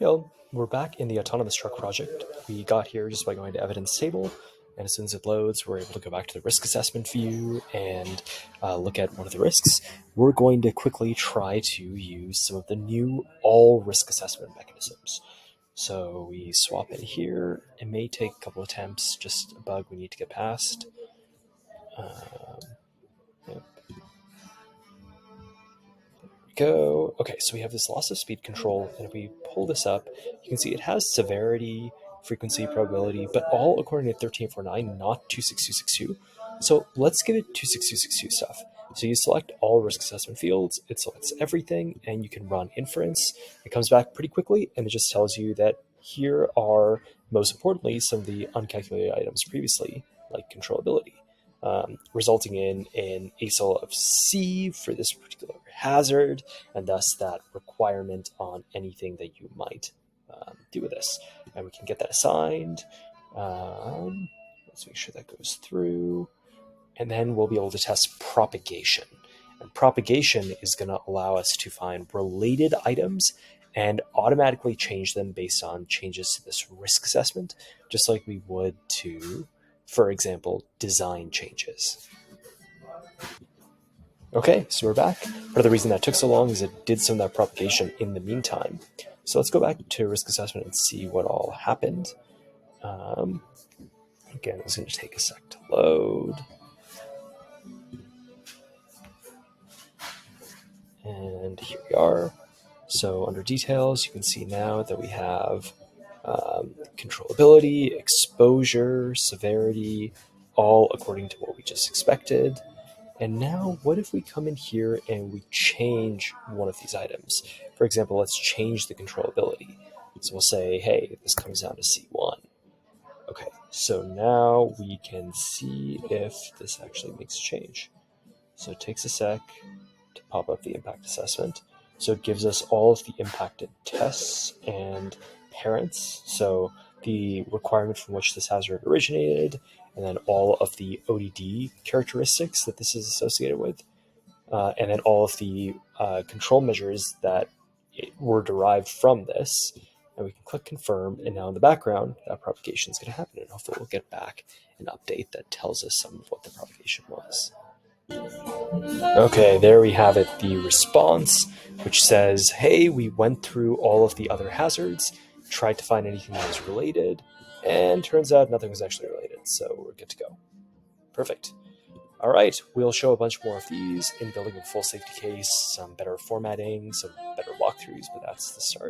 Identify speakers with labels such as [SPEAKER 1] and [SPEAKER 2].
[SPEAKER 1] We're back in the autonomous truck project. We got here just by going to evidence table, and as soon as it loads, we're able to go back to the risk assessment view and look at one of the risks. We're going to quickly try to use some of the new all risk assessment mechanisms. So we swap in here. It may take a couple attempts, just a bug we need to get past. Yep. Go. Okay, so we have this loss of speed control, and if we pull this up, you can see it has severity, frequency, probability, but all according to 13849, not 26262. So let's give it 26262 stuff. So you select all risk assessment fields, it selects everything, and you can run inference. It comes back pretty quickly, and it just tells you that here are, most importantly, some of the uncalculated items previously, like controllability. Resulting in an ASIL of C for this particular hazard, and thus that requirement on anything that you might do with this. And we can get that assigned. Let's make sure that goes through. And then we'll be able to test propagation. And propagation is going to allow us to find related items and automatically change them based on changes to this risk assessment, just like we would to, for example, design changes. Okay, so we're back. Part of the reason that took so long is it did some of that propagation in the meantime. So let's go back to risk assessment and see what all happened. Again, it's going to take a sec to load. And here we are. So under details, you can see now that we have controllability, exposure, severity, all according to what we just expected. And now what if we come in here and we change one of these items? For example, let's change the controllability. So we'll say, hey, this comes down to C1. Okay, so now we can see if this actually makes a change. So it takes a sec to pop up the impact assessment. So it gives us all of the impacted tests and parents. So the requirement from which this hazard originated, and then all of the ODD characteristics that this is associated with, and then all of the control measures that were derived from this. And we can click confirm, and now in the background, that propagation is going to happen, and hopefully we'll get back an update that tells us some of what the propagation was. Okay, there we have it, the response, which says, hey, we went through all of the other hazards, tried to find anything that was related, and turns out nothing was actually related, so we're good to go. Perfect. All right, we'll show a bunch more of these in building a full safety case, some better formatting, some better walkthroughs, but that's the start.